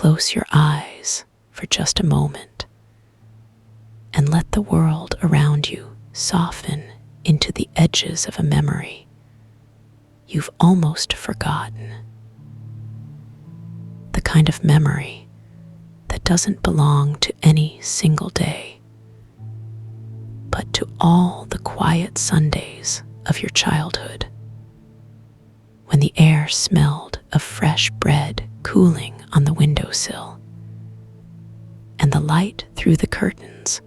close your eyes for just a moment and let the world around you soften into the edges of a memory you've almost forgotten. The kind of memory that doesn't belong to any single day, but to all the quiet Sundays of your childhood, when the air smelled of fresh bread cooling on the windowsill, and the light through the curtains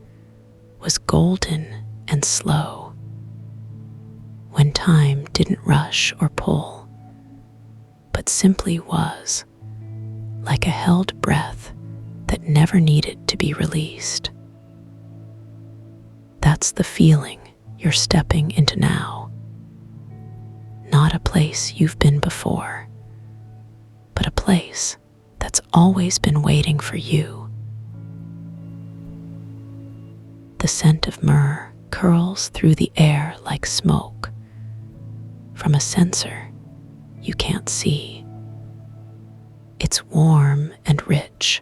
was golden and slow, when time didn't rush or pull, but simply was, like a held breath that never needed to be released. That's the feeling you're stepping into now. Not a place you've been before, but a place that's always been waiting for you. The scent of myrrh curls through the air like smoke from a censer you can't see. It's warm and rich,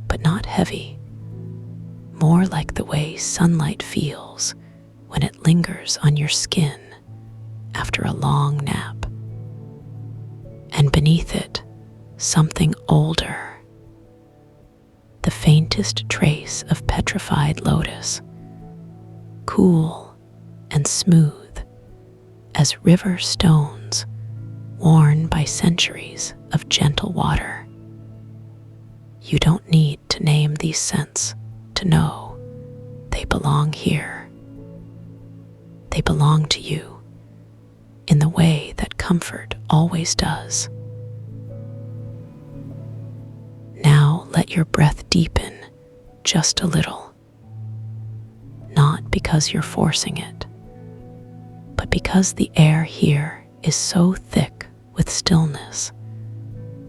but not heavy, more like the way sunlight feels when it lingers on your skin after a long nap. And beneath it, something older, the faintest trace of petrified lotus, cool and smooth as river stones worn by centuries of gentle water. You don't need to name these scents to know they belong here. They belong to you in the way that comfort always does. Now let your breath deepen just a little, not because you're forcing it, but because the air here is so thick with stillness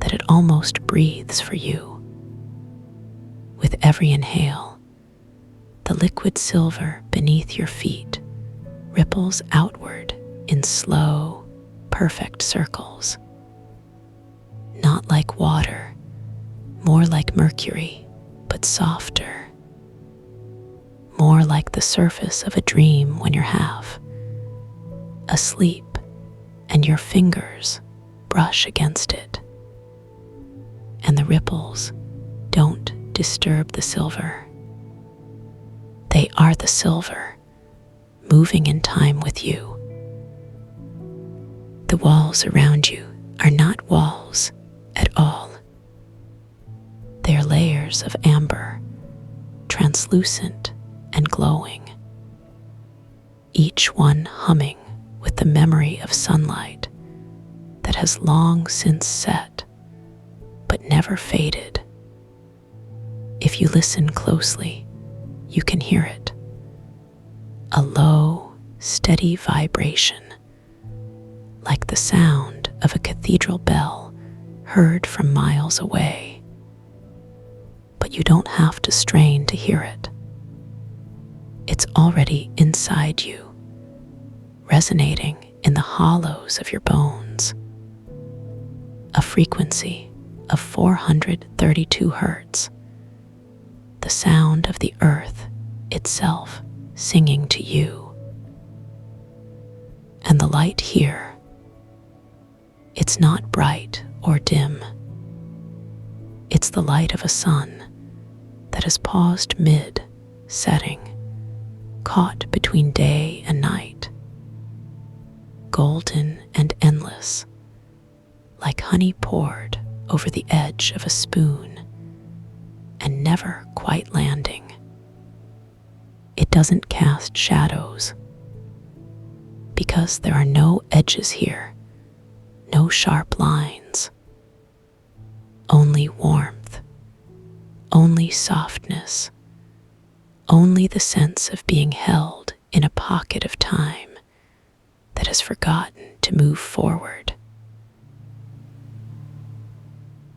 that it almost breathes for you. With every inhale, the liquid silver beneath your feet ripples outward in slow, perfect circles. Not like water, more like mercury, but softer. More like the surface of a dream when you're half asleep and your fingers brush against it. And the ripples don't disturb the silver. They are the silver, moving in time with you. The walls around you are not walls at all. They're layers of amber, translucent and glowing, each one humming with the memory of sunlight that has long since set, but never faded. If you listen closely, you can hear it. A low, steady vibration, like the sound of a cathedral bell heard from miles away. But you don't have to strain to hear it. It's already inside you, resonating in the hollows of your bones. A frequency of 432 hertz, the sound of the earth itself singing to you. And the light here, it's not bright or dim. It's the light of a sun that has paused mid-setting, caught between day and night, golden and endless, like honey poured over the edge of a spoon and never quite landing. It doesn't cast shadows because there are no edges here, no sharp lines, only warmth, only softness, only the sense of being held in a pocket of time that has forgotten to move forward.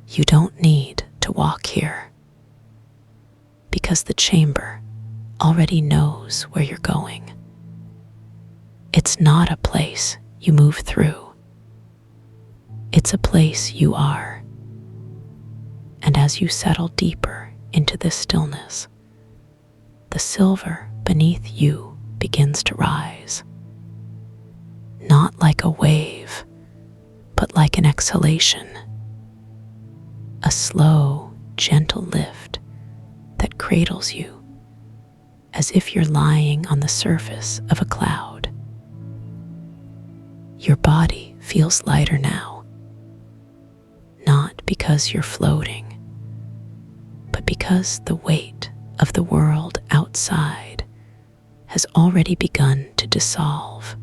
You don't need to walk here because the chamber already knows where you're going. It's not a place you move through. It's a place you are. And as you settle deeper into this stillness, the silver beneath you begins to rise. Not like a wave, but like an exhalation. A slow, gentle lift that cradles you, as if you're lying on the surface of a cloud. Your body feels lighter now, not because you're floating, but because the weight of the world outside has already begun to dissolve.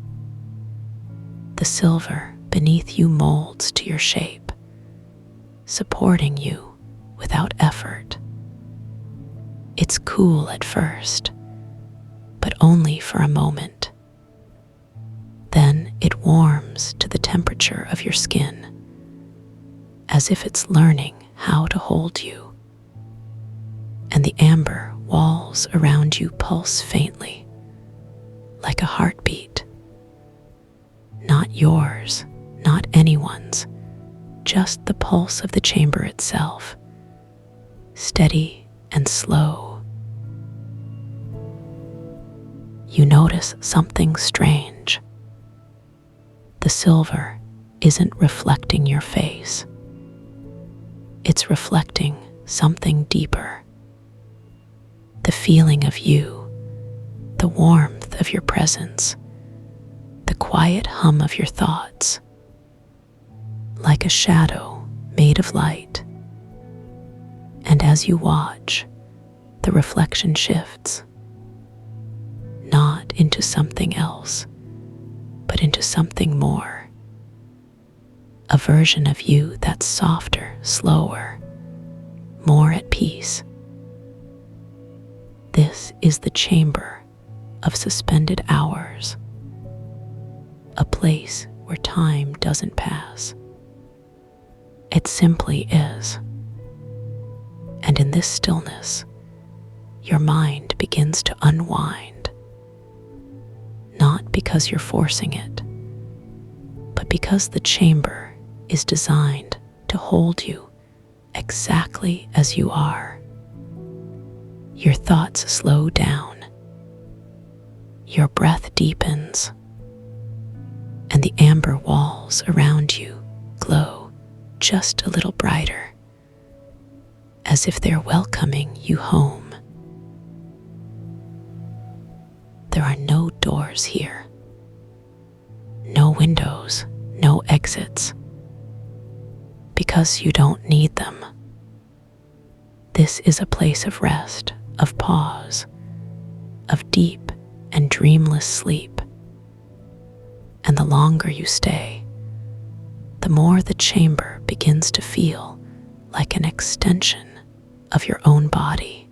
The silver beneath you molds to your shape, supporting you without effort. It's cool at first, but only for a moment. Then it warms to the temperature of your skin, as if it's learning how to hold you. And the amber walls around you pulse faintly, like a heartbeat. Not yours, not anyone's, just the pulse of the chamber itself, steady and slow. You notice something strange. The silver isn't reflecting your face. It's reflecting something deeper. The feeling of you, the warmth of your presence, the quiet hum of your thoughts, like a shadow made of light. And as you watch, the reflection shifts, not into something else, but into something more. A version of you that's softer, slower, more at peace. This is the chamber of suspended hours, a place where time doesn't pass. It simply is. And in this stillness, your mind begins to unwind, not because you're forcing it, but because the chamber is designed to hold you exactly as you are. Your thoughts slow down, your breath deepens, and the amber walls around you glow just a little brighter, as if they're welcoming you home. There are no doors here, no windows, no exits, because you don't need them. This is a place of rest, of pause, of deep and dreamless sleep. And the longer you stay, the more the chamber begins to feel like an extension of your own body.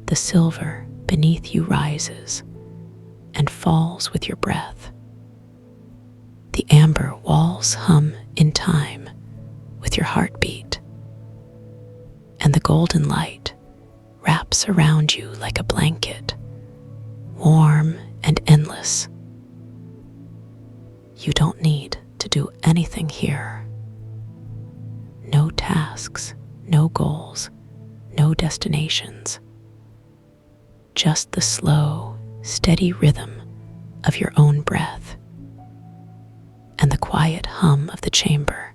The silver beneath you rises and falls with your breath. The amber walls hum in time with your heartbeat, and the golden light wraps around you like a blanket, warm and endless. You don't need to do anything here. No tasks, no goals, no destinations. Just the slow, steady rhythm of your own breath and the quiet hum of the chamber,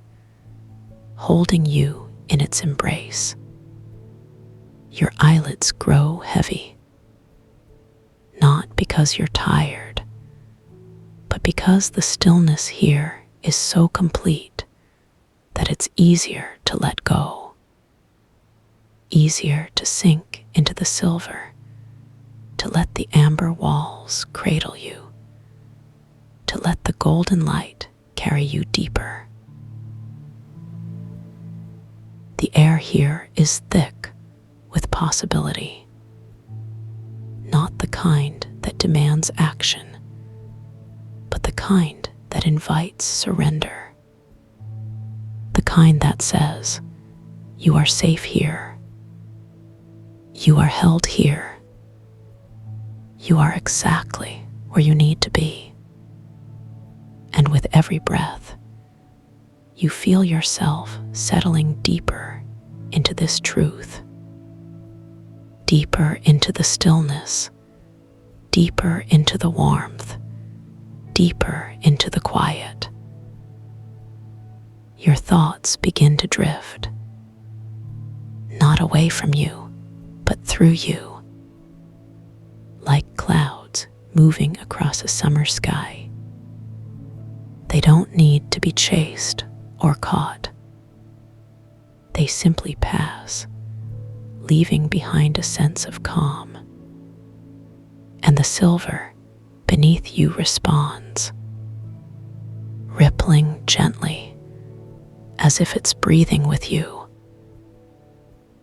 holding you in its embrace. Your eyelids grow heavy, not because you're tired, but because the stillness here is so complete that it's easier to let go, easier to sink into the silver, to let the amber walls cradle you, to let the golden light carry you deeper. The air here is thick with possibility, not the kind that demands action, but the kind that invites surrender. The kind that says, you are safe here. You are held here. You are exactly where you need to be. And with every breath, you feel yourself settling deeper this truth, deeper into the stillness, deeper into the warmth, deeper into the quiet. Your thoughts begin to drift, not away from you, but through you, like clouds moving across a summer sky. They don't need to be chased or caught. They simply pass, leaving behind a sense of calm. And the silver beneath you responds, rippling gently, as if it's breathing with you,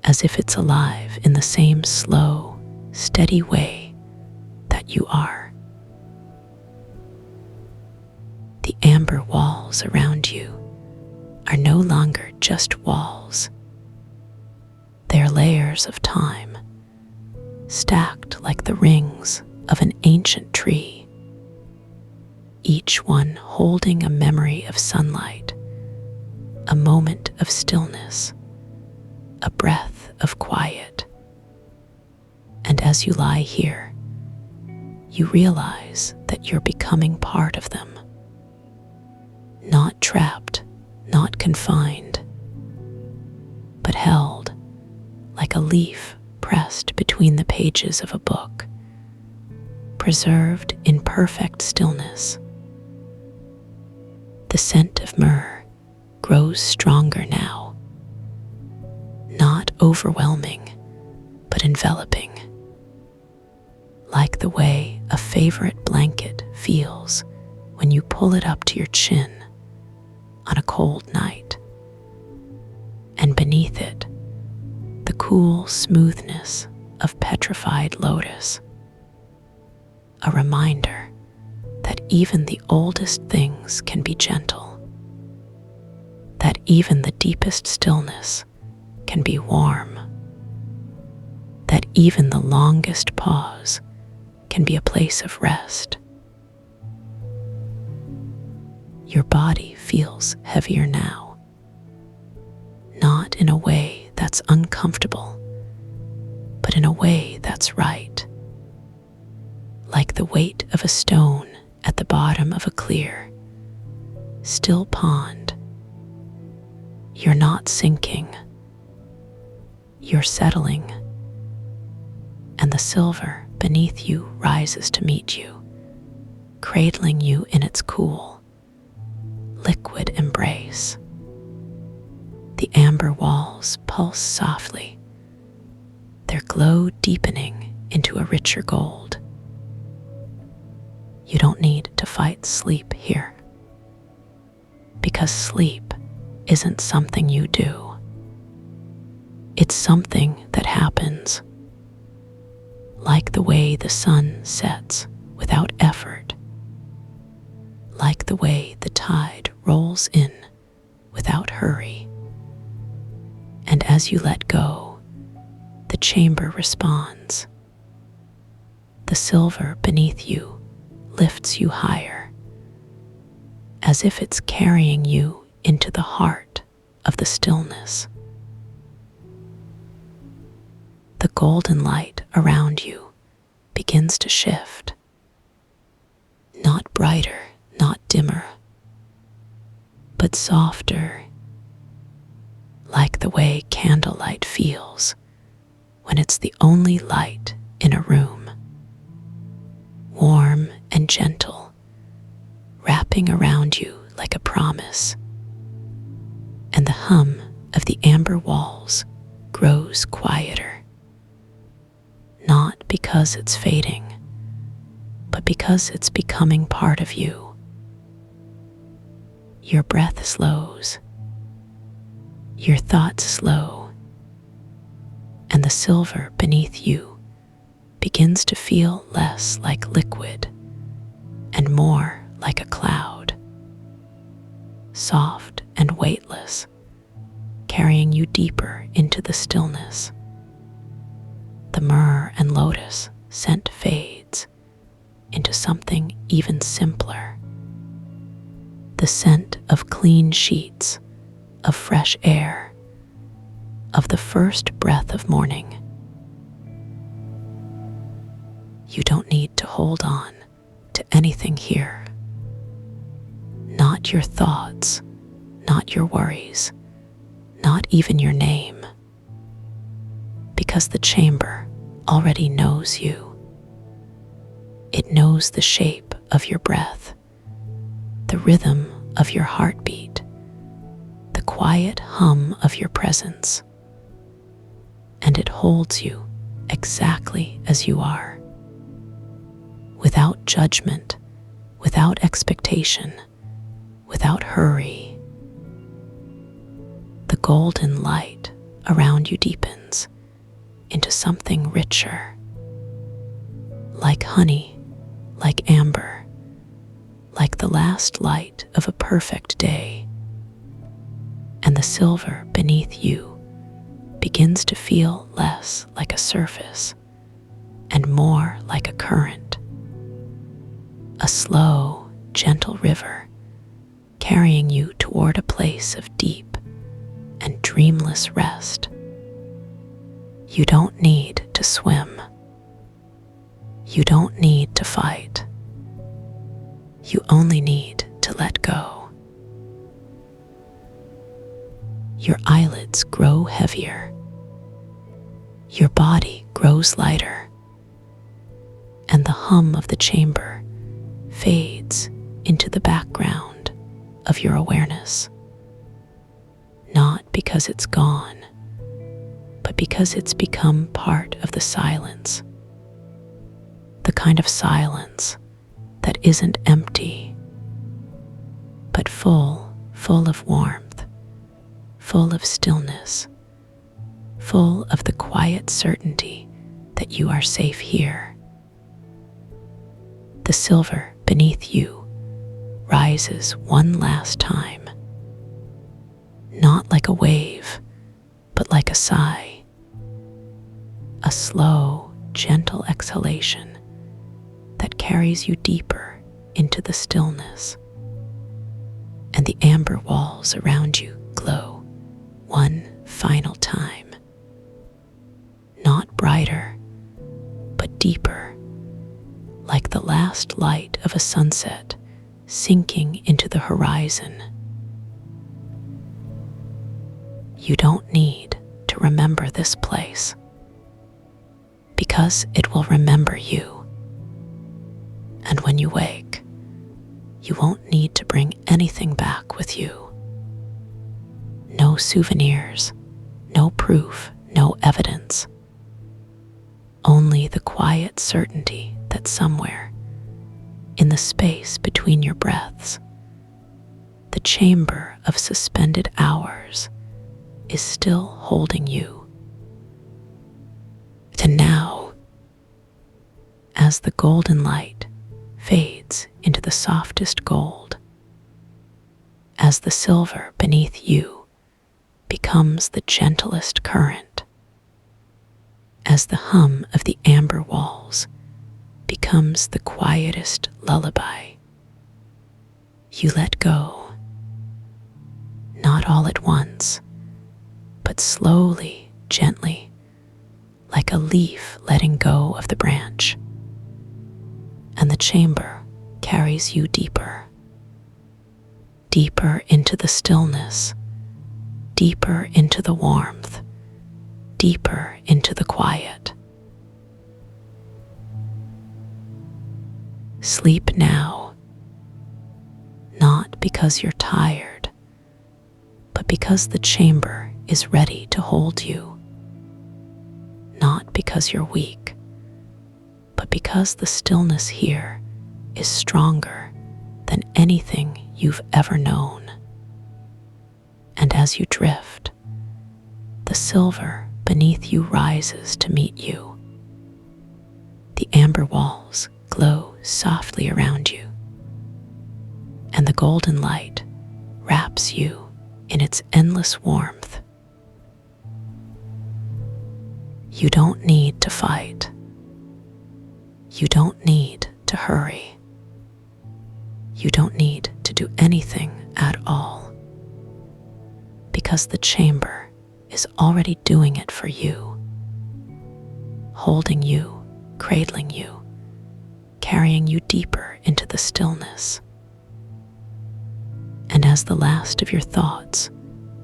as if it's alive in the same slow, steady way that you are. The amber walls around you are no longer just walls. They're layers of time, stacked like the rings of an ancient tree, each one holding a memory of sunlight, a moment of stillness, a breath of quiet. And as you lie here, you realize that you're becoming part of them, not trapped, not confined, but held like a leaf pressed between the pages of a book, preserved in perfect stillness. The scent of myrrh grows stronger now, not overwhelming, but enveloping, like the way a favorite blanket feels when you pull it up to your chin on a cold night. And beneath it, the cool smoothness of petrified lotus, a reminder that even the oldest things can be gentle, that even the deepest stillness can be warm, that even the longest pause can be a place of rest. Your body feels heavier now, not in a way that's uncomfortable, but in a way that's right, like the weight of a stone at the bottom of a clear, still pond. You're not sinking, you're settling, and the silver beneath you rises to meet you, cradling you in its cool, liquid embrace. The amber walls pulse softly, their glow deepening into a richer gold. You don't need to fight sleep here, because sleep isn't something you do. It's something that happens, like the way the sun sets without effort, like the way the tide rolls in without hurry. And as you let go, the chamber responds. The silver beneath you lifts you higher, as if it's carrying you into the heart of the stillness. The golden light around you begins to shift, not brighter, not dimmer, but softer, like the way candlelight feels when it's the only light in a room. Warm and gentle, wrapping around you like a promise. And the hum of the amber walls grows quieter, not because it's fading, but because it's becoming part of you. Your breath slows, your thoughts slow, and the silver beneath you begins to feel less like liquid and more like a cloud, soft and weightless, carrying you deeper into the stillness. The myrrh and lotus scent fades into something even simpler, the scent of clean sheets, of fresh air, of the first breath of morning. You don't need to hold on to anything here. Not your thoughts, not your worries, not even your name. Because the chamber already knows you. It knows the shape of your breath, the rhythm of your heartbeat, the quiet hum of your presence. And it holds you exactly as you are. Without judgment, without expectation, without hurry. The golden light around you deepens into something richer, like honey, like amber, like the last light of a perfect day. And the silver beneath you begins to feel less like a surface and more like a current, a slow, gentle river carrying you toward a place of deep and dreamless rest. You don't need to swim. You don't need to fight. You only need to let go. Your eyelids grow heavier. Your body grows lighter. And the hum of the chamber fades into the background of your awareness. Not because it's gone, but because it's become part of the silence. The kind of silence that isn't empty, but full of warmth, full of stillness, full of the quiet certainty that you are safe here. The silver beneath you rises one last time, not like a wave, but like a sigh, a slow, gentle exhalation that carries you deeper into the stillness. And the amber walls around you glow one final time, not brighter, but deeper, like the last light of a sunset sinking into the horizon. You don't need to remember this place, because it will remember you. And when you wake, you won't need to bring anything back with you. No souvenirs, no proof, no evidence. Only the quiet certainty that somewhere, in the space between your breaths, the chamber of suspended hours is still holding you. And now, as the golden light fades into the softest gold, as the silver beneath you becomes the gentlest current, as the hum of the amber walls becomes the quietest lullaby, you let go, not all at once, but slowly, gently, like a leaf letting go of the branch. And the chamber carries you deeper, deeper into the stillness, deeper into the warmth, deeper into the quiet. Sleep now, not because you're tired, but because the chamber is ready to hold you. Not because you're weak, but because the stillness here is stronger than anything you've ever known. And as you drift, the silver beneath you rises to meet you. The amber walls glow softly around you, and the golden light wraps you in its endless warmth. You don't need to fight. You don't need to hurry. You don't need to do anything at all, because the chamber is already doing it for you, holding you, cradling you, carrying you deeper into the stillness. And as the last of your thoughts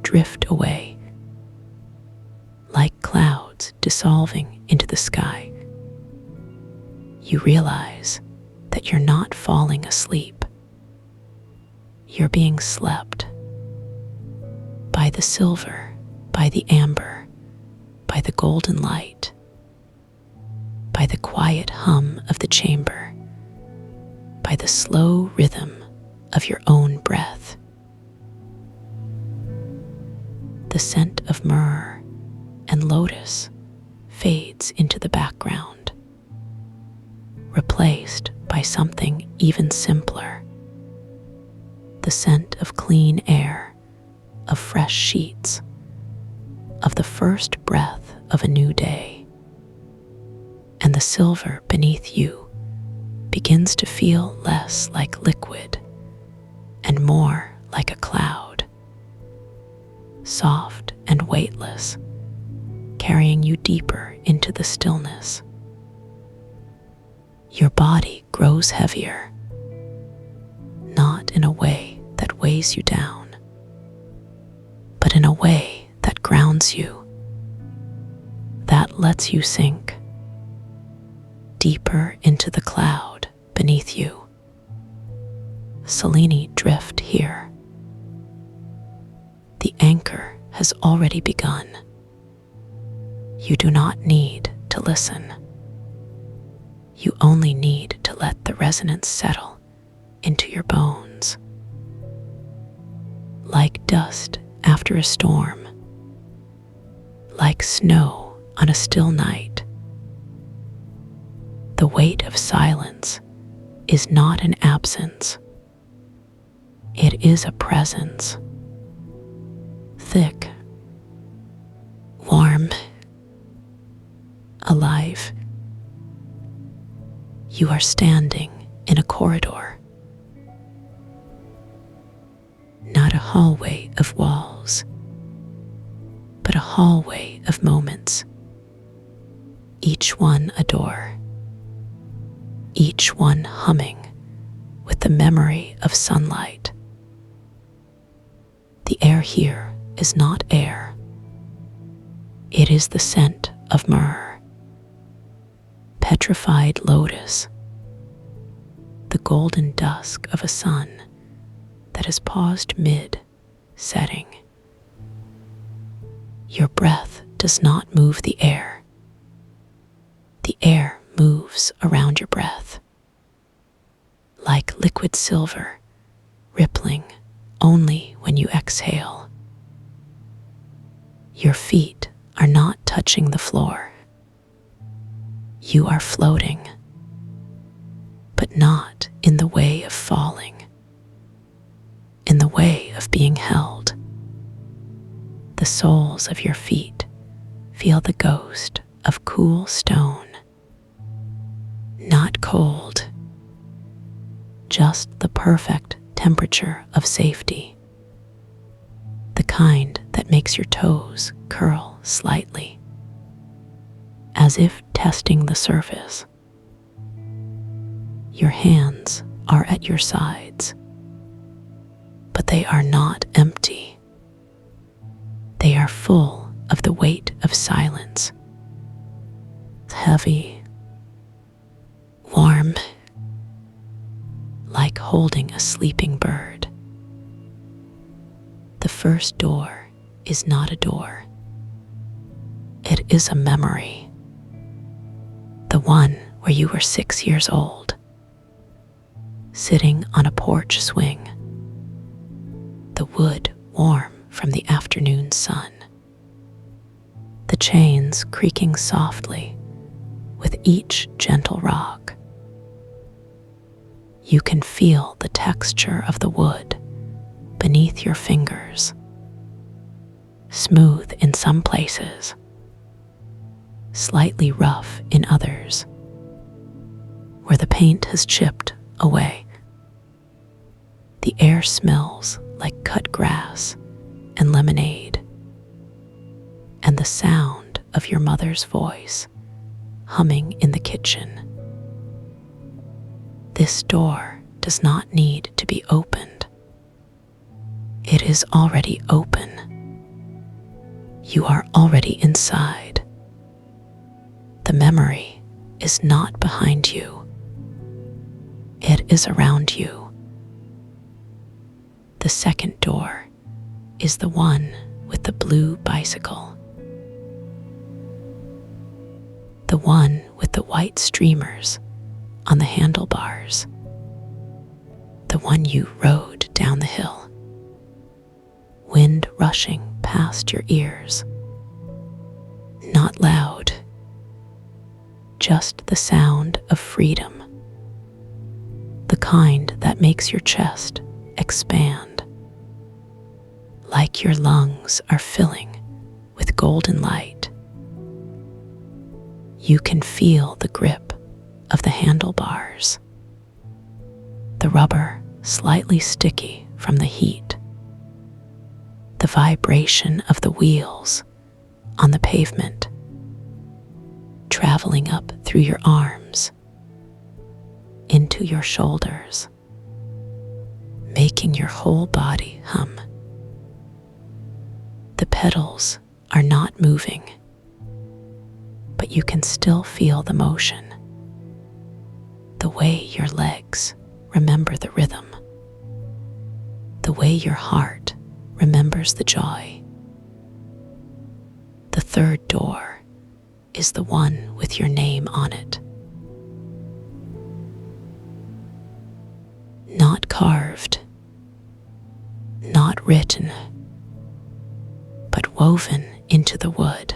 drift away, like clouds dissolving into the sky, you realize that you're not falling asleep. You're being slept by the silver, by the amber, by the golden light, by the quiet hum of the chamber, by the slow rhythm of your own breath. The scent of myrrh and lotus fades into the background, replaced by something even simpler. The scent of clean air, of fresh sheets, of the first breath of a new day. And the silver beneath you begins to feel less like liquid and more like a cloud, soft and weightless, carrying you deeper into the stillness. Your body grows heavier, not in a way that weighs you down, but in a way that grounds you, that lets you sink deeper into the cloud beneath you. Selene, drift here. The anchor has already begun. You do not need to listen. You only need to let the resonance settle into your bones. Like dust after a storm, like snow on a still night, the weight of silence is not an absence. It is a presence. Thick, warm, alive. You are standing in a corridor, not a hallway of walls, but a hallway of moments, each one a door, each one humming with the memory of sunlight. The air here is not air. It is the scent of myrrh, petrified lotus, the golden dusk of a sun that has paused mid-setting. Your breath does not move the air. The air moves around your breath, like liquid silver, rippling only when you exhale. Your feet are not touching the floor. You are floating, but not in the way of falling, in the way of being held. The soles of your feet feel the ghost of cool stone, not cold, just the perfect temperature of safety, the kind that makes your toes curl slightly, as if testing the surface. Your hands are at your sides, but they are not empty. They are full of the weight of silence, heavy, warm, like holding a sleeping bird. The first door is not a door. It is a memory. The one where you were 6 years old, sitting on a porch swing, the wood warm from the afternoon sun, the chains creaking softly with each gentle rock. You can feel the texture of the wood beneath your fingers, smooth in some places, slightly rough in others, where the paint has chipped away. The air smells like cut grass and lemonade. and the sound of your mother's voice humming in the kitchen. This door does not need to be opened. It is already open. You are already inside. The memory is not behind you. It is around you. The second door is the one with the blue bicycle. The one with the white streamers on the handlebars. The one you rode down the hill. Wind rushing past your ears. Not loud, just the sound of freedom. The kind that makes your chest expand, like your lungs are filling with golden light. You can feel the grip of the handlebars, the rubber slightly sticky from the heat, the vibration of the wheels on the pavement, traveling up through your arms, into your shoulders, making your whole body hum. The pedals are not moving, but you can still feel the motion, the way your legs remember the rhythm, the way your heart remembers the joy. The third door is the one with your name on it. Not carved, not written, but woven into the wood.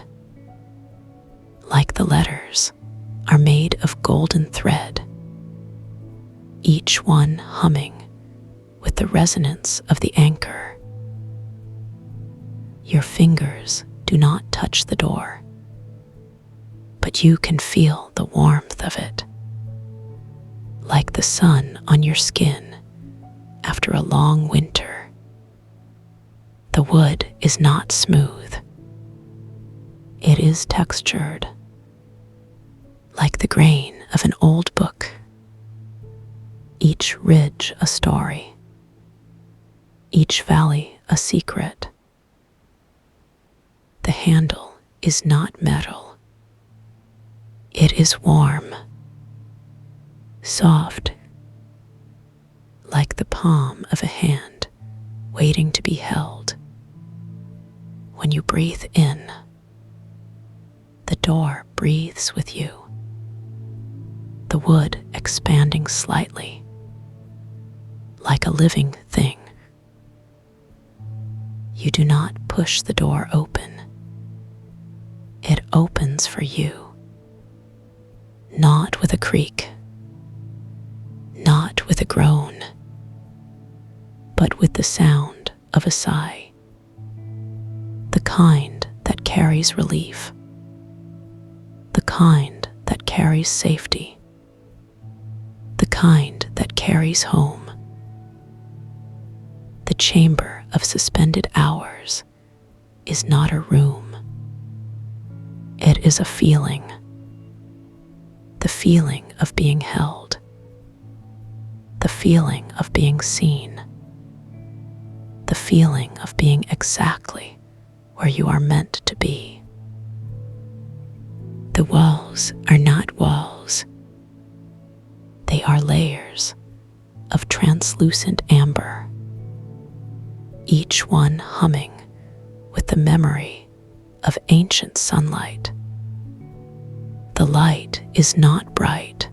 Like the letters are made of golden thread, each one humming with the resonance of the anchor. Your fingers do not touch the door, but you can feel the warmth of it, like the sun on your skin after a long winter. The wood is not smooth. It is textured, like the grain of an old book, each ridge a story, each valley a secret. The handle is not metal. It is warm, soft, like the palm of a hand waiting to be held. When you breathe in, the door breathes with you, the wood expanding slightly, like a living thing. You do not push the door open. It opens for you, not with a creak, not with a groan, but with the sound of a sigh, the kind that carries relief, the kind that carries safety, the kind that carries home. The chamber of suspended hours is not a room. It is a feeling, the feeling of being held, the feeling of being seen, the feeling of being exactly where you are meant to be. The walls are not walls. They are layers of translucent amber, each one humming with the memory of ancient sunlight. The light is not bright.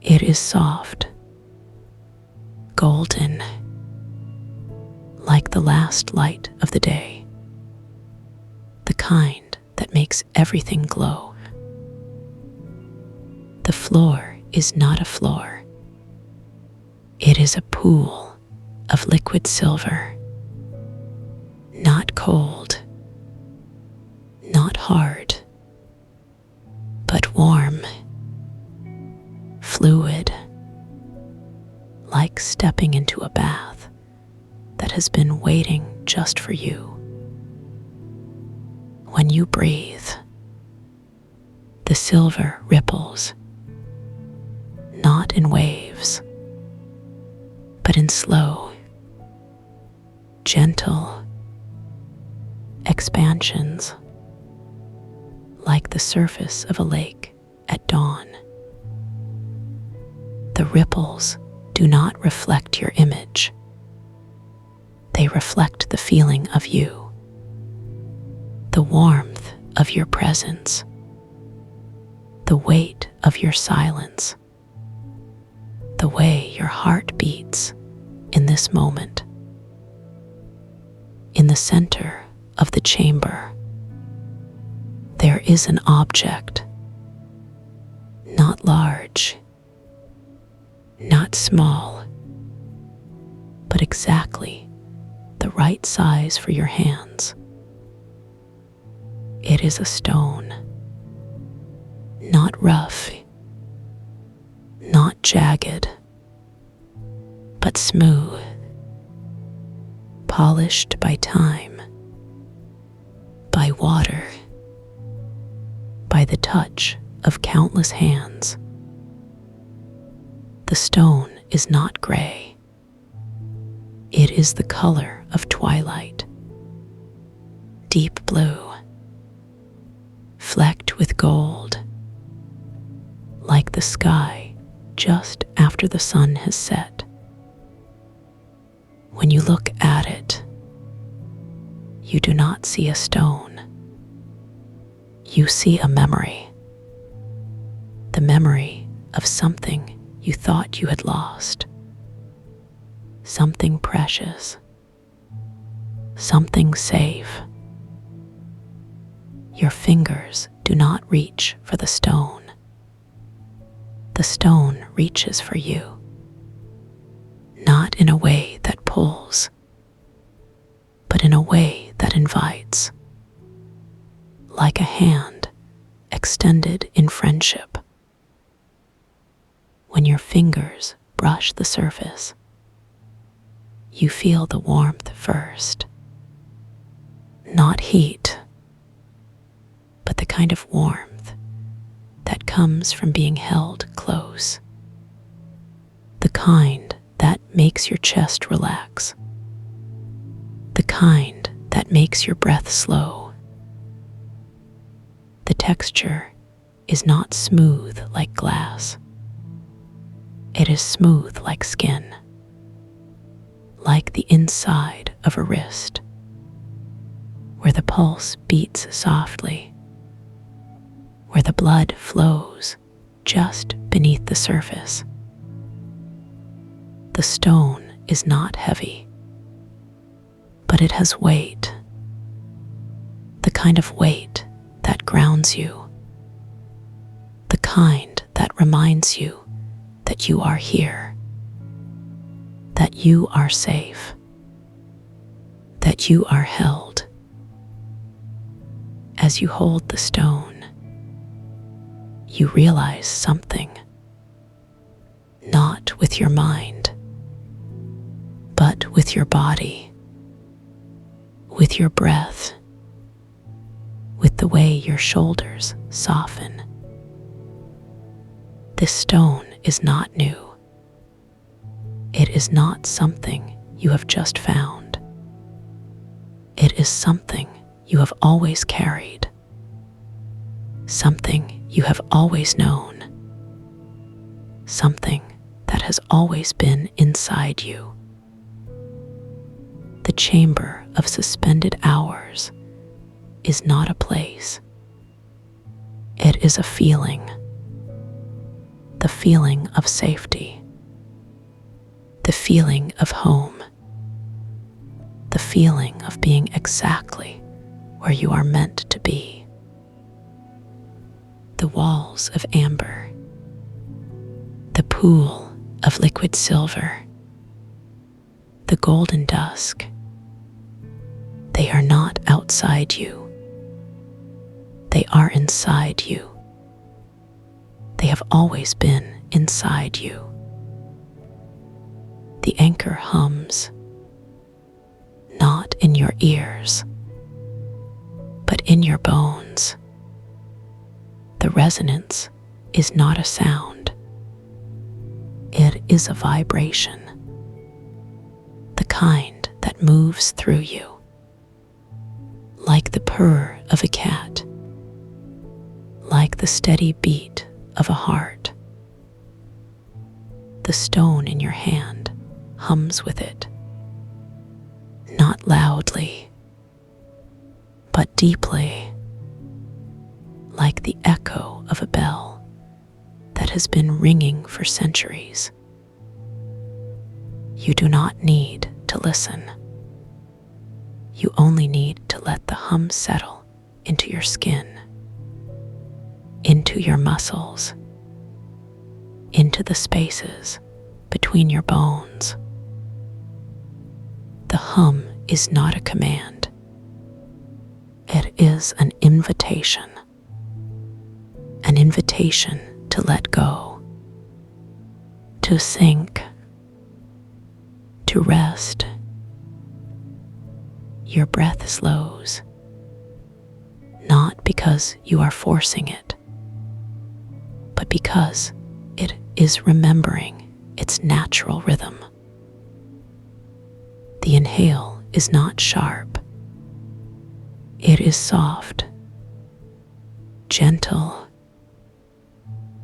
It is soft, golden, like the last light of the day, the kind that makes everything glow. The floor is not a floor. It is a pool of liquid silver, not cold, not hard, but warm, fluid, like stepping into a bath that has been waiting just for you. when you breathe. The silver ripples, not in waves, but in slow, gentle expansions, like the surface of a lake at dawn. The ripples do not reflect your image. They reflect the feeling of you, the warmth of your presence, the weight of your silence, the way your heart beats in this moment. In the center of the chamber, there is an object, not large, not small, but exactly the right size for your hands. It is a stone, not rough, not jagged, but smooth, polished by time, by water, by the touch of countless hands. The stone is not gray. It is the color of twilight, deep blue, flecked with gold, like the sky just after the sun has set. When you look at it, you do not see a stone. You see a memory, the memory of something you thought you had lost, something precious, something safe. Your fingers do not reach for the stone. The stone reaches for you, not in a way that pulls, but in a way that invites, like a hand extended in friendship. When your fingers brush the surface, you feel the warmth first, not heat, but the kind of warmth that comes from being held close, the kind that makes your chest relax, the kind that makes your breath slow. The texture is not smooth like glass. It is smooth like skin, like the inside of a wrist, where the pulse beats softly, where the blood flows just beneath the surface. The stone is not heavy, but it has weight, the kind of weight that grounds you, the kind that reminds you that you are here, that you are safe, that you are held. As you hold the stone, you realize something, not with your mind, but with your body, with your breath, with the way your shoulders soften. This stone is not new. It is not something you have just found. It is something you have always carried, something you have always known, something that has always been inside you. The chamber of suspended hours is not a place. It is a feeling, the feeling of safety, the feeling of home, the feeling of being exactly where you are meant to be. The walls of amber, the pool of liquid silver, the golden dusk, they are not outside you. They are inside you. They have always been inside you. The anchor hums, not in your ears, but in your bones. The resonance is not a sound. It is a vibration, the kind that moves through you, like the purr of a cat, like the steady beat of a heart. The stone in your hand hums with it, not loudly, but deeply, like the echo of a bell that has been ringing for centuries. You do not need to listen. You only need to let the hum settle into your skin, into your muscles, into the spaces between your bones. The hum is not a command. It is an invitation to let go, to sink, to rest. Your breath slows, not because you are forcing it, but because it is remembering its natural rhythm. The inhale is not sharp. It is soft, gentle,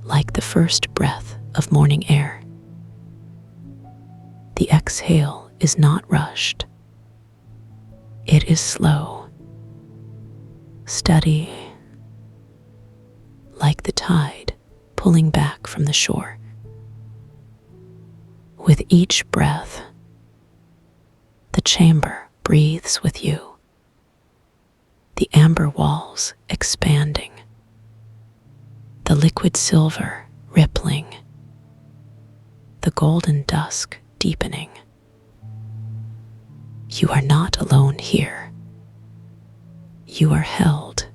like the first breath of morning air. The exhale is not rushed. It is slow, steady, like the tide pulling back from the shore. With each breath, the chamber breathes with you, the amber walls expanding, the liquid silver rippling, the golden dusk deepening. You are not alone here. You are held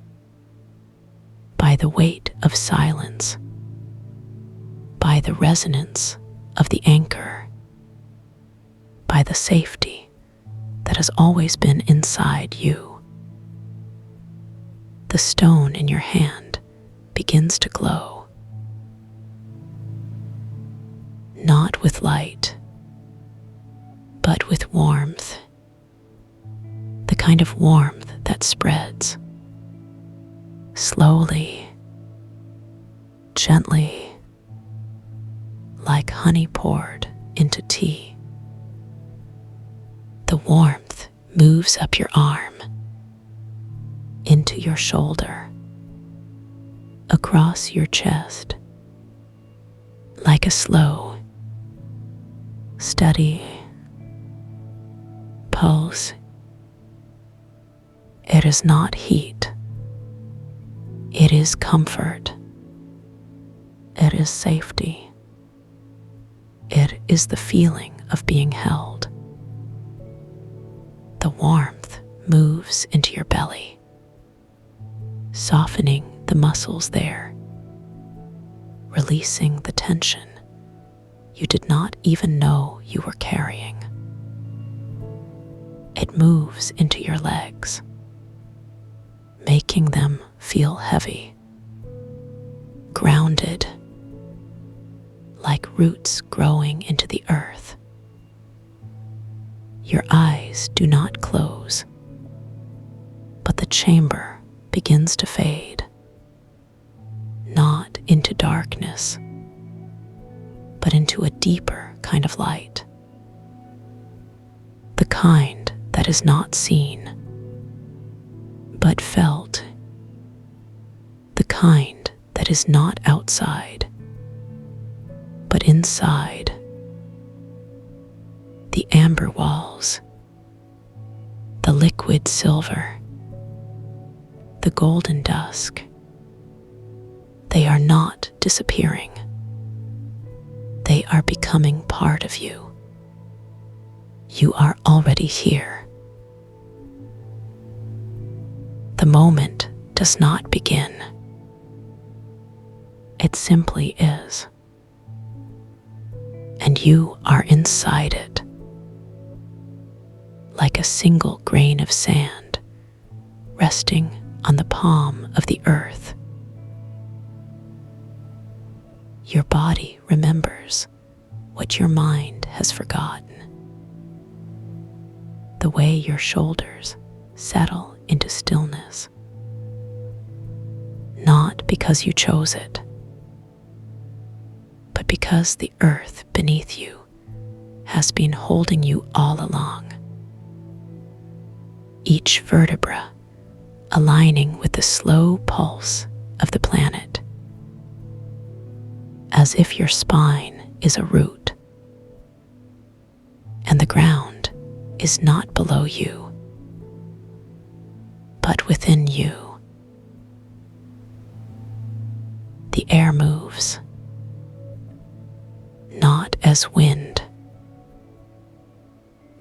by the weight of silence, by the resonance of the anchor, by the safety that has always been inside you. The stone in your hand begins to glow, not with light, but with warmth, the kind of warmth that spreads slowly, gently, like honey poured into tea. The warmth moves up your arm, into your shoulder, across your chest, like a slow, steady pulse. It is not heat. It is comfort. It is safety. It is the feeling of being held. The warmth moves into your belly, softening the muscles there, releasing the tension you did not even know you were carrying. It moves into your legs, making them feel heavy, grounded, like roots growing into the earth. Your eyes do not close, but the chamber begins to fade, not into darkness, but into a deeper kind of light, the kind that is not seen, but felt, the kind that is not outside, but inside. The amber walls, the liquid silver, the golden dusk, they are not disappearing. They are becoming part of you. You are already here. The moment does not begin. It simply is. And you are inside it, like a single grain of sand resting on the palm of the earth. Your body remembers what your mind has forgotten. The way your shoulders settle into stillness. Not because you chose it, but because the earth beneath you has been holding you all along. Each vertebra aligning with the slow pulse of the planet, as if your spine is a root, and the ground is not below you, but within you. The air moves, not as wind,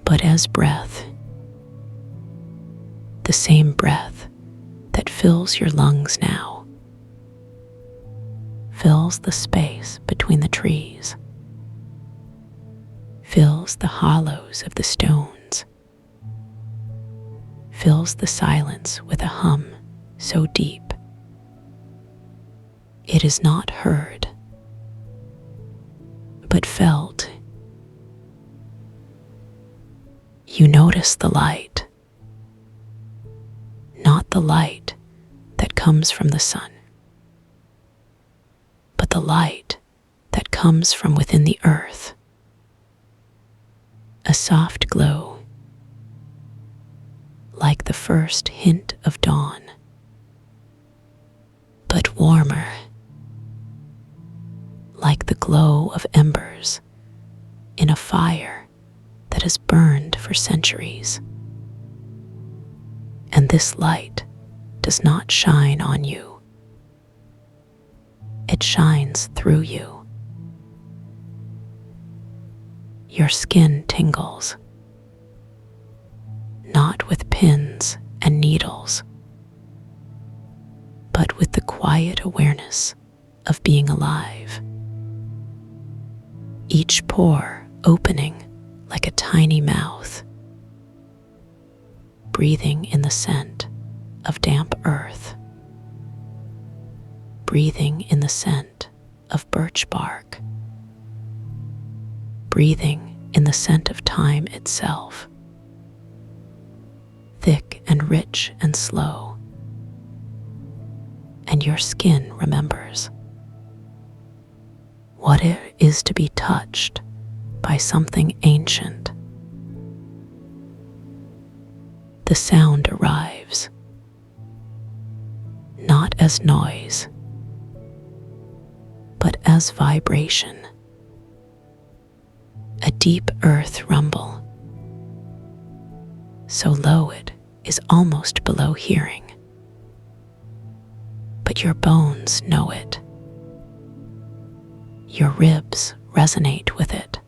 but as breath. The same breath that fills your lungs now, fills the space between the trees, fills the hollows of the stones, fills the silence with a hum so deep it is not heard, but felt. You notice the light, not the light that comes from the sun, but the light that comes from within the earth. A soft glow, like the first hint of dawn, but warmer, like the glow of embers in a fire that has burned for centuries. And this light does not shine on you. It shines through you. Your skin tingles, not with pins and needles, but with the quiet awareness of being alive. Each pore opening like a tiny mouth, breathing in the scent of damp earth, breathing in the scent of birch bark, breathing in the scent of time itself, thick and rich and slow. And your skin remembers what it is to be touched by something ancient. The sound arrives, not as noise, but as vibration, a deep earth rumble, so low it is almost below hearing. But your bones know it. Your ribs resonate with it.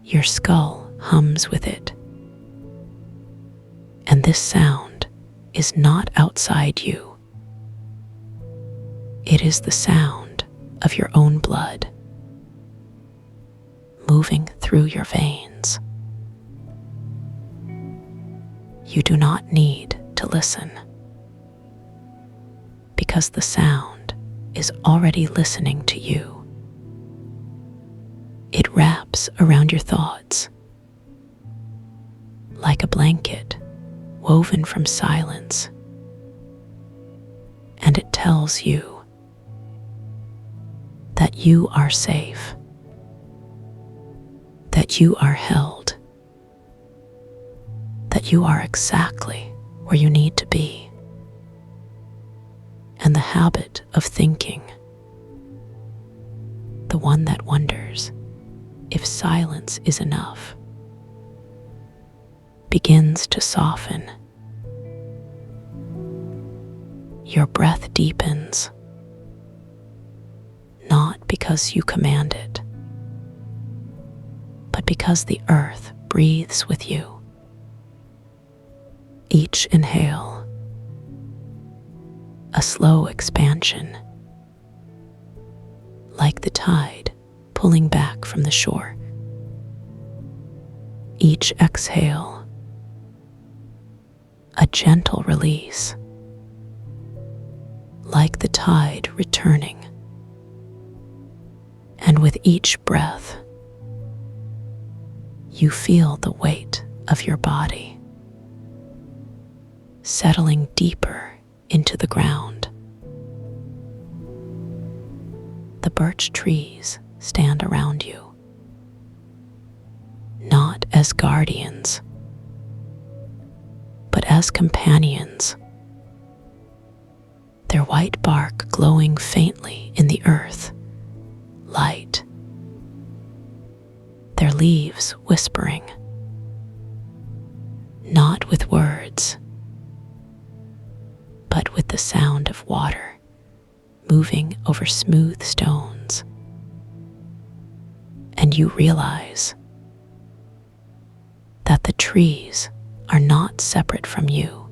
Your skull hums with it. And this sound is not outside you. It is the sound of your own blood, moving through your veins. You do not need to listen, because the sound is already listening to you. It wraps around your thoughts like a blanket woven from silence, and it tells you that you are safe, that you are held, that you are exactly where you need to be. And the habit of thinking, the one that wonders if silence is enough, begins to soften. Your breath deepens, not because you command it, but because the earth breathes with you. Each inhale, a slow expansion, like the tide pulling back from the shore. Each exhale, a gentle release, like the tide returning. And with each breath, you feel the weight of your body settling deeper into the ground. The birch trees stand around you, not as guardians, but as companions, their white bark glowing faintly in the earth light, their leaves whispering, not with words, but with the sound of water moving over smooth stones. And you realize that the trees are not separate from you.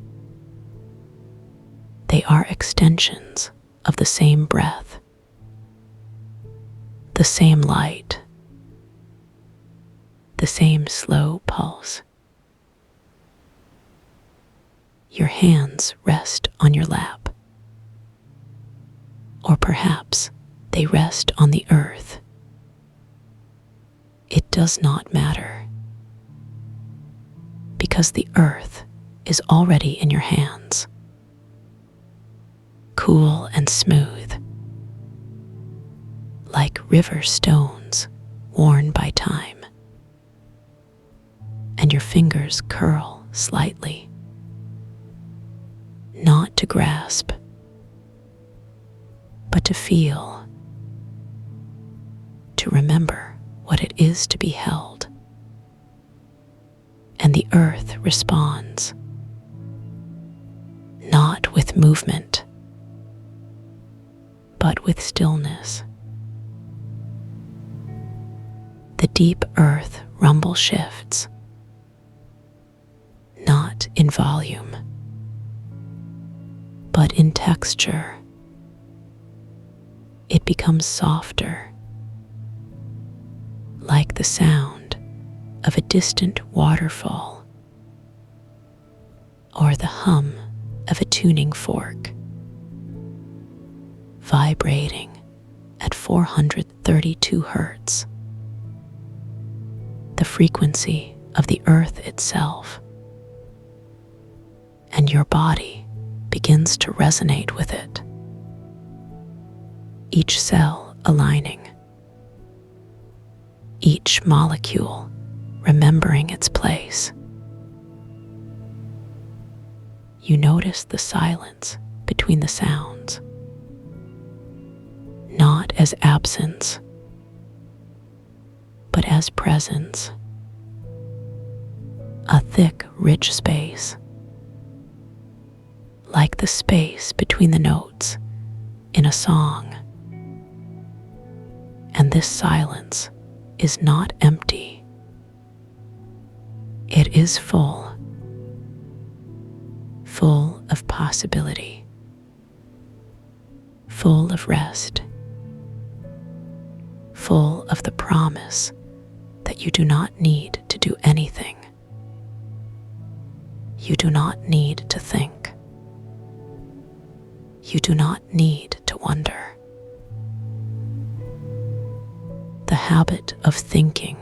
They are extensions of the same breath, the same light, the same slow pulse. Your hands rest on your lap, or perhaps they rest on the earth. It does not matter, because the earth is already in your hands, cool and smooth, like river stones worn by time. And your fingers curl slightly, not to grasp, but to feel, to remember what it is to be held. And the earth responds, not with movement, but with stillness. The deep earth rumble shifts, not in volume, but in texture. It becomes softer, like the sound of a distant waterfall or the hum of a tuning fork, vibrating at 432 hertz, the frequency of the earth itself. And your body begins to resonate with it, each cell aligning, each molecule remembering its place. You notice the silence between the sounds, not as absence, but as presence, a thick, rich space, like the space between the notes in a song. And this silence is not empty. It is full of possibility, full of rest, full of the promise that you do not need to do anything. You do not need to think. You do not need to wonder. The habit of thinking,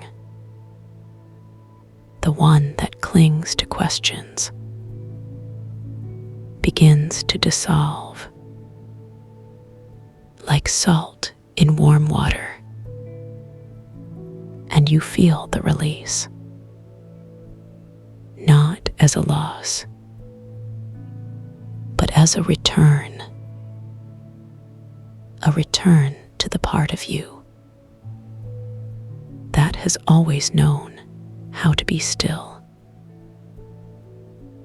the one that clings to questions, begins to dissolve like salt in warm water, and you feel the release, not as a loss, but as a return to the part of you that has always known how to be still,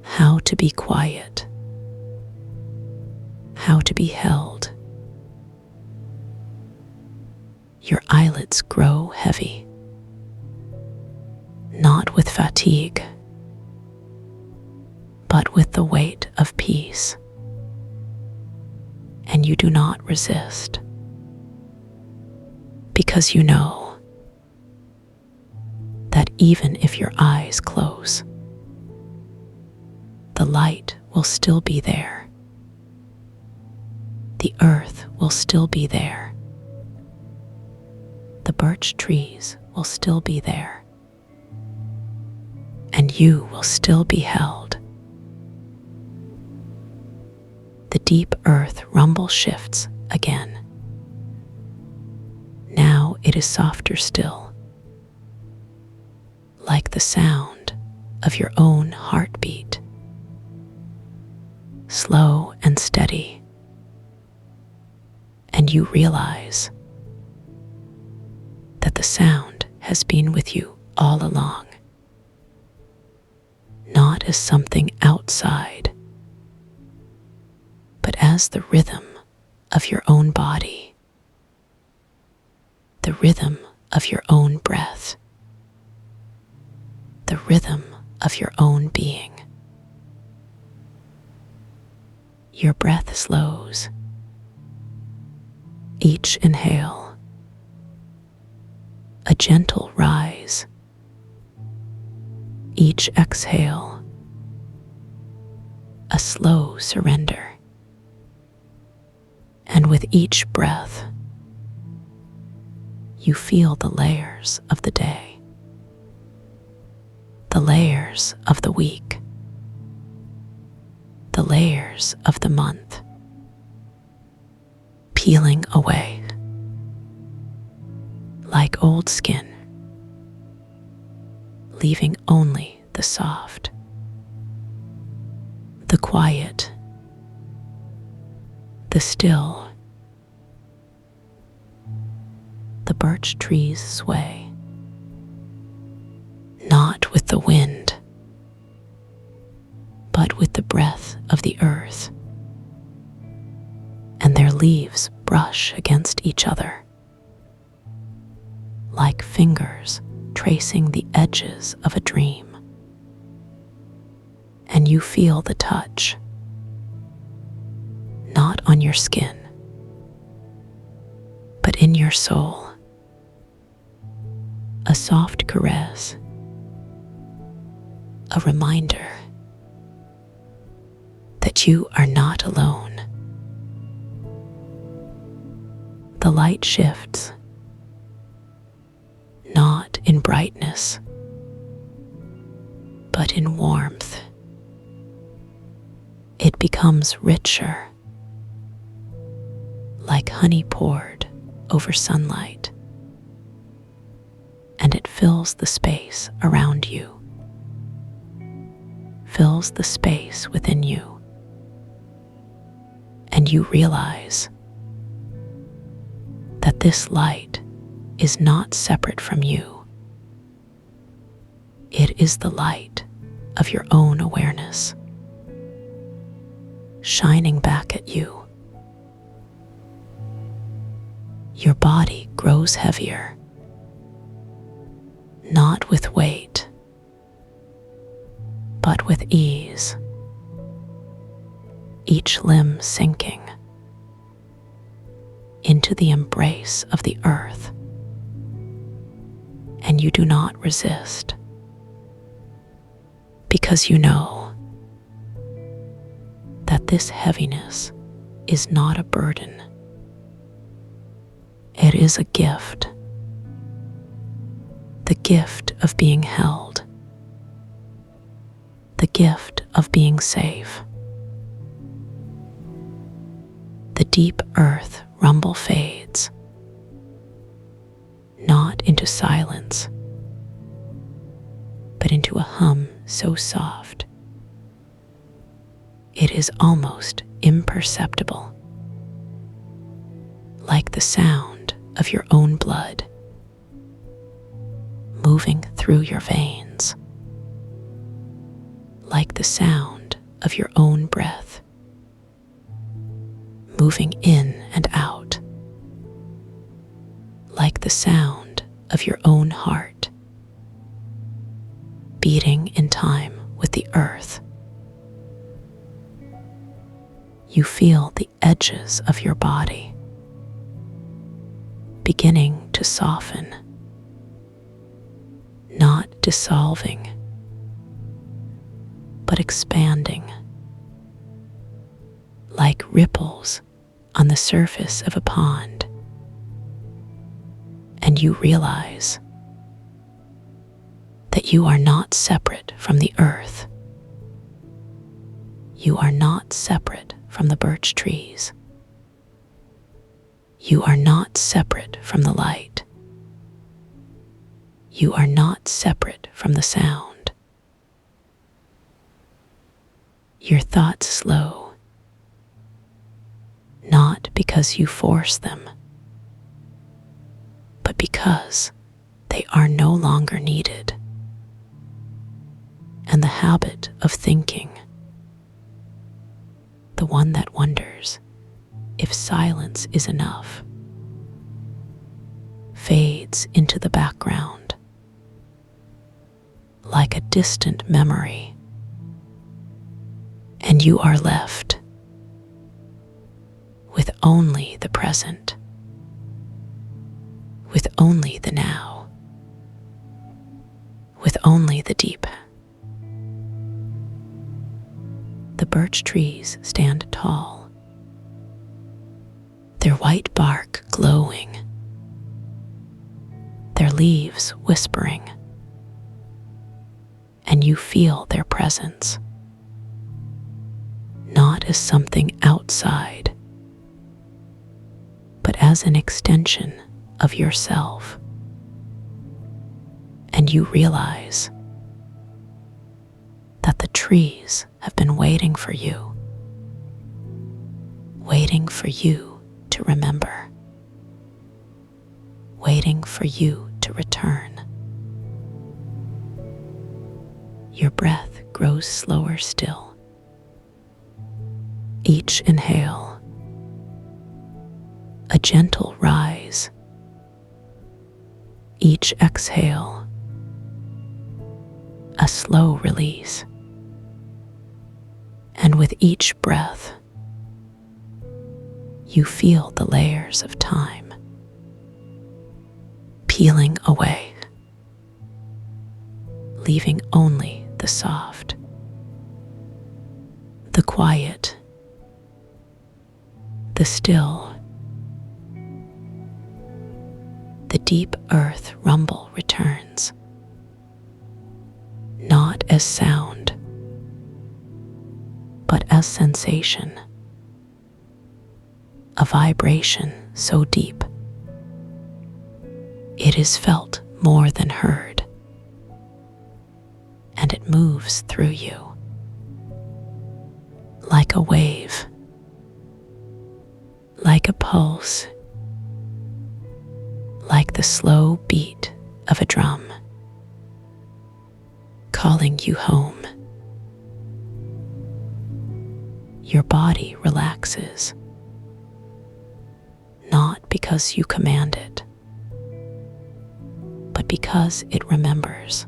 how to be quiet, how to be held. Your eyelids grow heavy, not with fatigue, but with the weight of peace. And you do not resist, because you know that even if your eyes close, the light will still be there. The earth will still be there. The birch trees will still be there. And you will still be held. The deep earth rumble shifts again. Now it is softer still, like the sound of your own heartbeat, slow and steady. And you realize that the sound has been with you all along, not as something outside, but as the rhythm of your own body, the rhythm of your own breath, the rhythm of your own being. Your breath slows. Each inhale, a gentle rise. Each exhale, a slow surrender. And with each breath, you feel the layers of the day, the layers of the week, the layers of the month, peeling away like old skin, leaving only the soft, the quiet, the still. The birch trees sway, not with the wind, but with the breath of the earth, and their leaves brush against each other, like fingers tracing the edges of a dream. And you feel the touch, not on your skin, but in your soul. A soft caress, a reminder that you are not alone. The light shifts, not in brightness, but in warmth. It becomes richer, like honey poured over sunlight, and it fills the space around you, fills the space within you, and you realize that this light is not separate from you. It is the light of your own awareness, shining back at you. Your body grows heavier, not with weight, but with ease, each limb sinking into the embrace of the earth, and you do not resist, because you know that this heaviness is not a burden. It is a gift, the gift of being held, the gift of being safe. The deep earth rumble fades, not into silence, but into a hum so soft it is almost imperceptible, like the sound of your own blood moving through your veins, like the sound of your own breath moving in and out, like the sound of your own heart beating in time with the earth. You feel the edges of your body beginning to soften, not dissolving, but expanding, like ripples on the surface of a pond, and you realize that you are not separate from the earth. You are not separate from the birch trees. You are not separate from the light. You are not separate from the sound. Your thoughts slow, not because you force them, but because they are no longer needed. And the habit of thinking, the one that wonders if silence is enough, fades into the background like a distant memory, and you are left with only the present, with only the now, with only the deep. The birch trees stand tall, their white bark glowing, their leaves whispering, and you feel their presence, not as something outside, but as an extension of yourself. And you realize that the trees have been waiting for you to remember, waiting for you to return. Your breath grows slower still. Each inhale, a gentle rise. Each exhale, a slow release. And with each breath, you feel the layers of time peeling away, leaving only the soft, the quiet, the still. The deep earth rumble returns, not as sound, but as sensation, a vibration so deep it is felt more than heard, and it moves through you like a wave, like a pulse, like the slow beat of a drum, calling you home. Your body relaxes, not because you command it, but because it remembers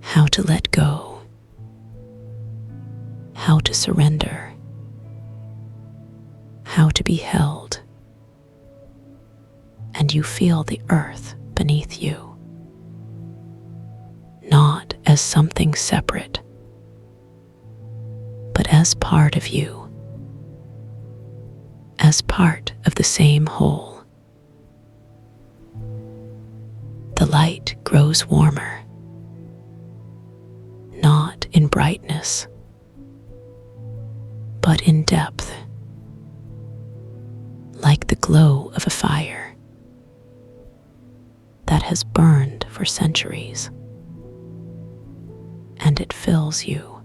how to let go, how to surrender, how to be held. And you feel the earth beneath you, not as something separate, but as part of you, as part of the same whole. The light grows warmer, not in brightness, but in depth, like the glow of a fire that has burned for centuries, and it fills you,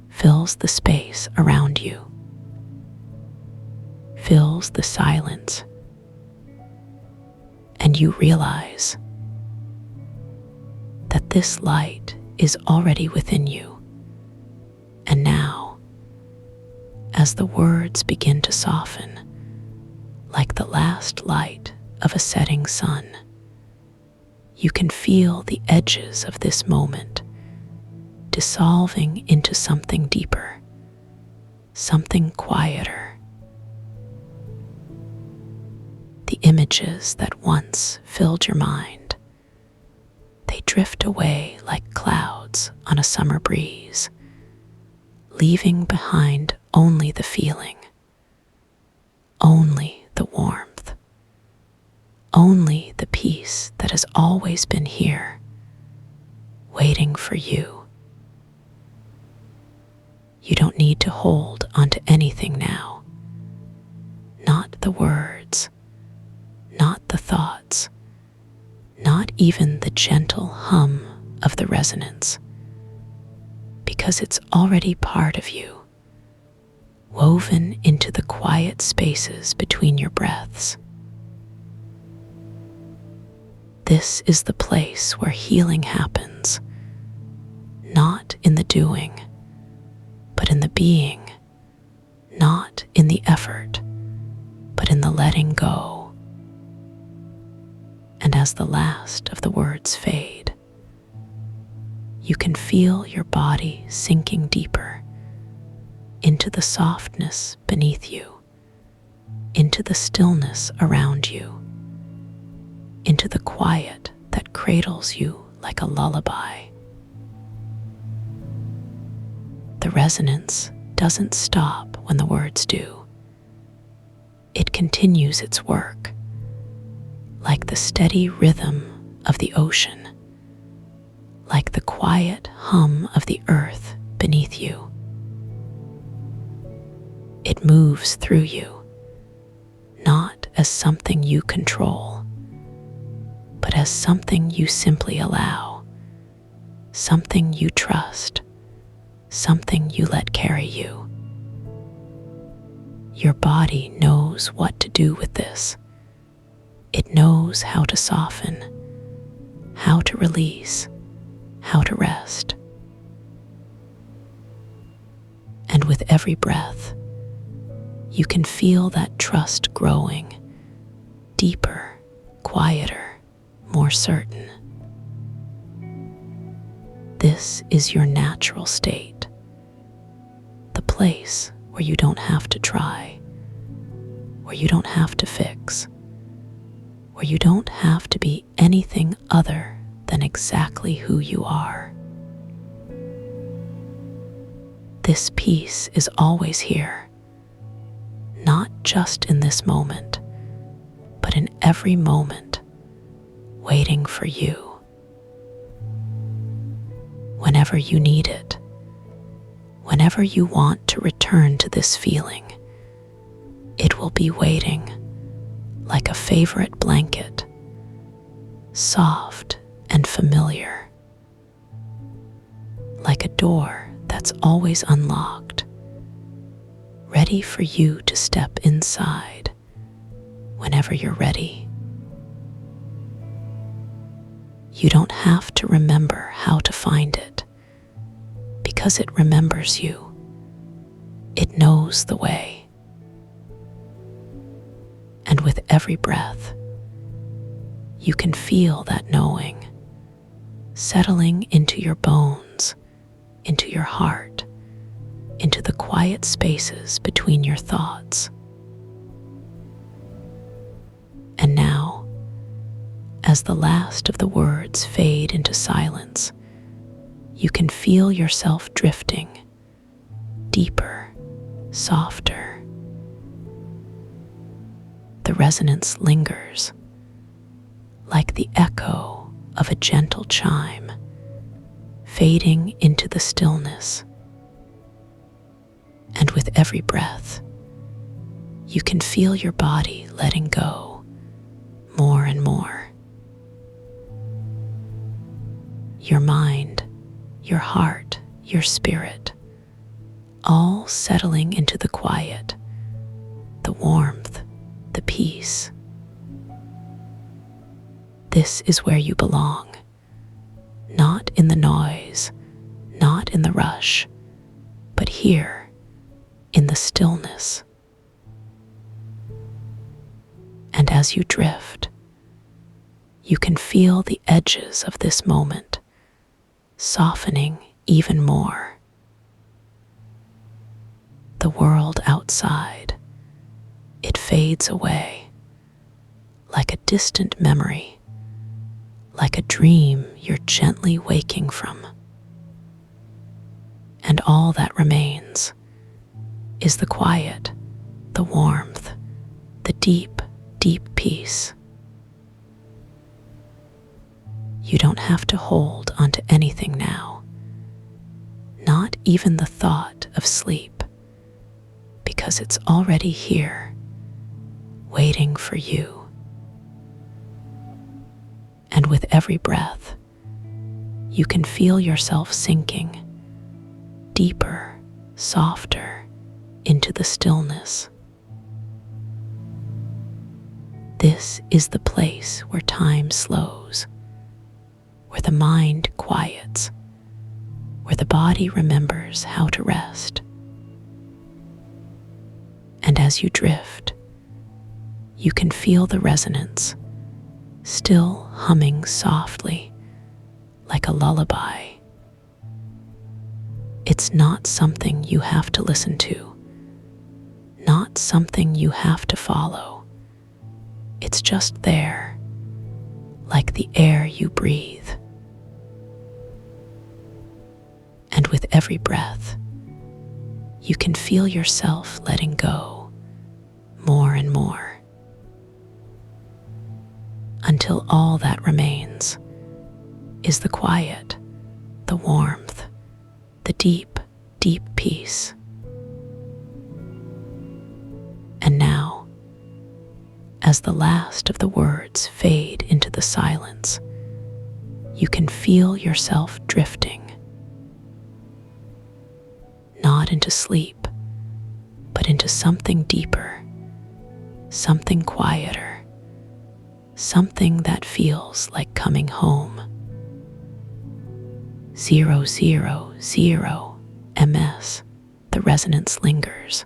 fills the space around you, fills the silence, and you realize that this light is already within you. And now, as the words begin to soften, like the last light of a setting sun, you can feel the edges of this moment dissolving into something deeper, something quieter. The images that once filled your mind, they drift away like clouds on a summer breeze, leaving behind only the feeling, only the warmth, only the peace that has always been here, waiting for you. You don't need to hold onto anything now. Not the words, not the thoughts, not even the gentle hum of the resonance, because it's already part of you, woven into the quiet spaces between your breaths. This is the place where healing happens, not in the doing, but in the being, not in the effort, but in the letting go. And as the last of the words fade, you can feel your body sinking deeper into the softness beneath you, into the stillness around you, into the quiet that cradles you like a lullaby. The resonance doesn't stop when the words do. It continues its work, like the steady rhythm of the ocean, like the quiet hum of the earth beneath you. It moves through you, not as something you control, but as something you simply allow, something you trust, something you let carry you. Your body knows what to do with this. It knows how to soften, how to release, how to rest. And with every breath, you can feel that trust growing, deeper, quieter, more certain. This is your natural state, the place where you don't have to try, where you don't have to fix, where you don't have to be anything other than exactly who you are. This peace is always here, not just in this moment, but in every moment, waiting for you. Whenever you need it, whenever you want to return to this feeling, it will be waiting like a favorite blanket, soft and familiar, like a door that's always unlocked, ready for you to step inside whenever you're ready. You don't have to remember how to find it, because it remembers you. It knows the way. And with every breath, you can feel that knowing settling into your bones, into your heart, into the quiet spaces between your thoughts. And now, as the last of the words fade into silence, you can feel yourself drifting deeper, softer. The resonance lingers, like the echo of a gentle chime, fading into the stillness. And with every breath, you can feel your body letting go more and more. Your mind, your heart, your spirit, all settling into the quiet, the warmth, the peace. This is where you belong, not in the noise, not in the rush, but here, in the stillness. And as you drift, you can feel the edges of this moment softening even more. The world outside, it fades away, like a distant memory, like a dream you're gently waking from. And all that remains is the quiet, the warmth, the deep, deep peace. You don't have to hold onto anything now, not even the thought of sleep, because it's already here, waiting for you. And with every breath, you can feel yourself sinking deeper, softer into the stillness. This is the place where time slows, where the mind quiets, where the body remembers how to rest. And as you drift, you can feel the resonance, still humming softly, like a lullaby. It's not something you have to listen to, not something you have to follow. It's just there, like the air you breathe. And with every breath, you can feel yourself letting go more and more, until all that remains is the quiet, the warmth, the deep, deep peace. And now, as the last of the words fade into the silence, you can feel yourself drifting, not into sleep, but into something deeper, something quieter, something that feels like coming home. 000 ms, the resonance lingers,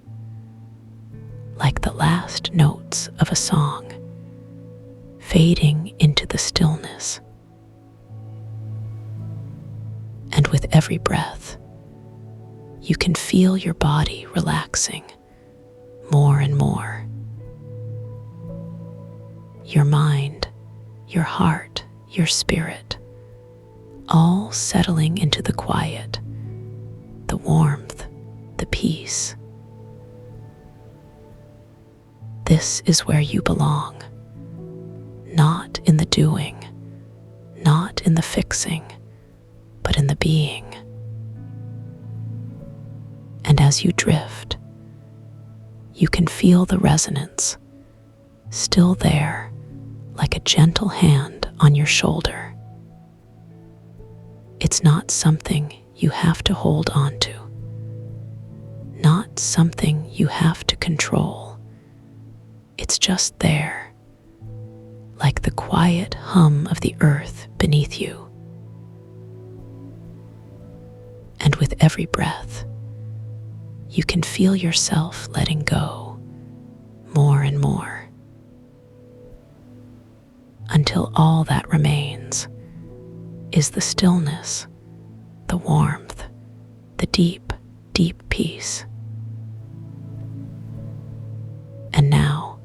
like the last notes of a song, fading into the stillness. And with every breath, you can feel your body relaxing more and more. Your mind, your heart, your spirit, all settling into the quiet, the warmth, the peace. This is where you belong, not in the doing, not in the fixing, but in the being. And as you drift, you can feel the resonance, still there, like a gentle hand on your shoulder. It's not something you have to hold on to, not something you have to control. It's just there, like the quiet hum of the earth beneath you. And with every breath, you can feel yourself letting go more and more, until all that remains is the stillness, the warmth, the deep, deep peace. And now,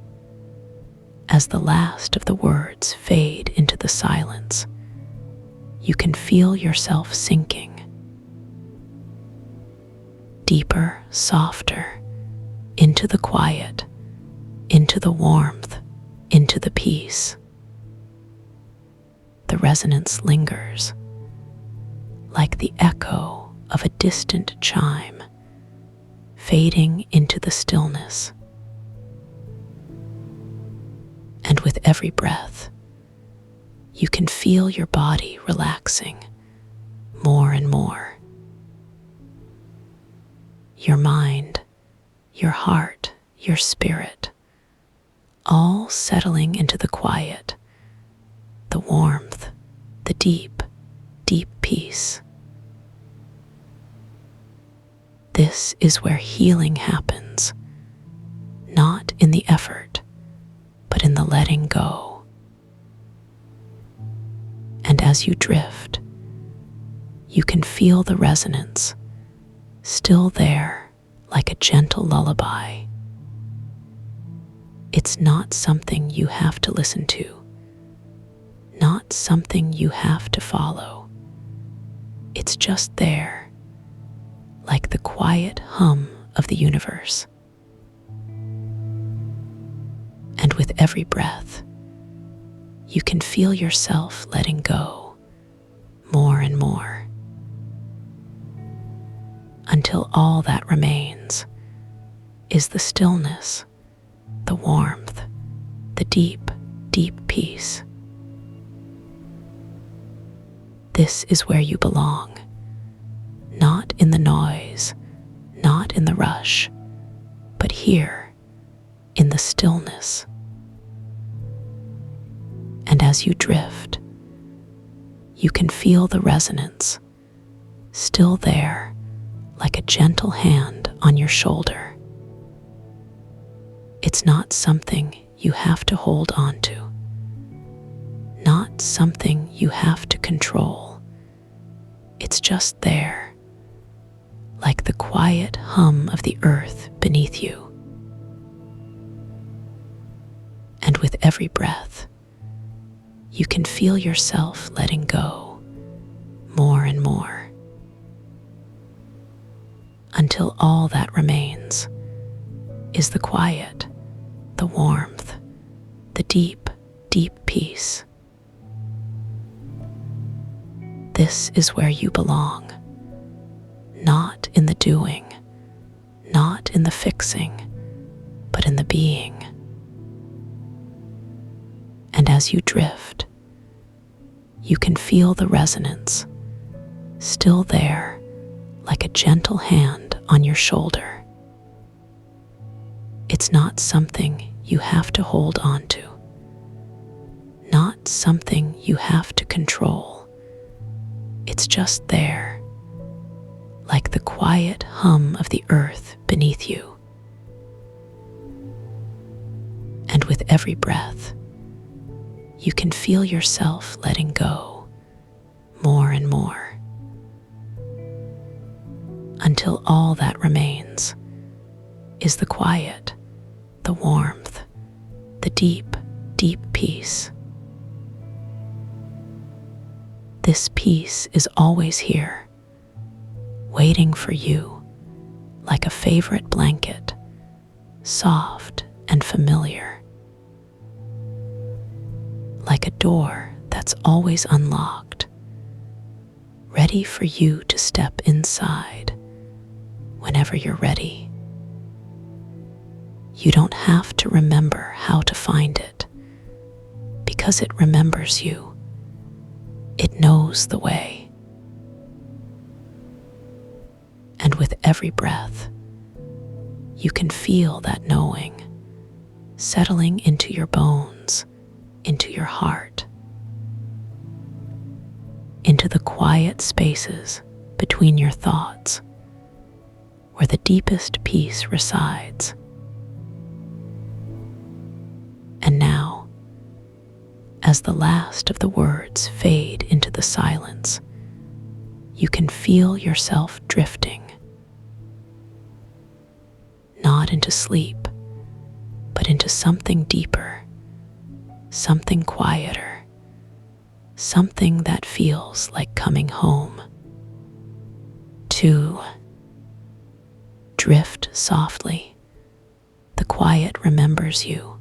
as the last of the words fade into the silence, you can feel yourself sinking deeper, softer, into the quiet, into the warmth, into the peace. The resonance lingers, like the echo of a distant chime, fading into the stillness. And with every breath, you can feel your body relaxing more and more. Your mind, your heart, your spirit, all settling into the quiet, the warmth, the deep, deep peace. This is where healing happens, not in the effort, but in the letting go. And as you drift, you can feel the resonance, still there, like a gentle lullaby. It's not something you have to listen to, not something you have to follow. It's just there, like the quiet hum of the universe. And with every breath, you can feel yourself letting go more and more, until all that remains is the stillness, the warmth, the deep, deep peace. This is where you belong, not in the noise, not in the rush, but here in the stillness. And as you drift, you can feel the resonance still there, like a gentle hand on your shoulder. It's not something you have to hold on to, not something you have to control. It's just there, like the quiet hum of the earth beneath you. And with every breath, you can feel yourself letting go more and more, until all that remains is the quiet, the warmth, the deep, deep peace. This is where you belong, not in the doing, not in the fixing, but in the being. And as you drift, you can feel the resonance still there, like a gentle hand on your shoulder. It's not something you have to hold on to, not something you have to control. It's just there, like the quiet hum of the earth beneath you. And with every breath, you can feel yourself letting go more and more, until all that remains is the quiet, the warmth, the deep, deep peace. This peace is always here, waiting for you like a favorite blanket, soft and familiar, like a door that's always unlocked, ready for you to step inside whenever you're ready. You don't have to remember how to find it, because it remembers you. It knows the way. And with every breath, you can feel that knowing settling into your bones, into your heart, into the quiet spaces between your thoughts, where the deepest peace resides. And now, as the last of the words fade into the silence, you can feel yourself drifting, not into sleep, but into something deeper, something quieter, something that feels like coming home. 2. Drift softly. The quiet remembers you.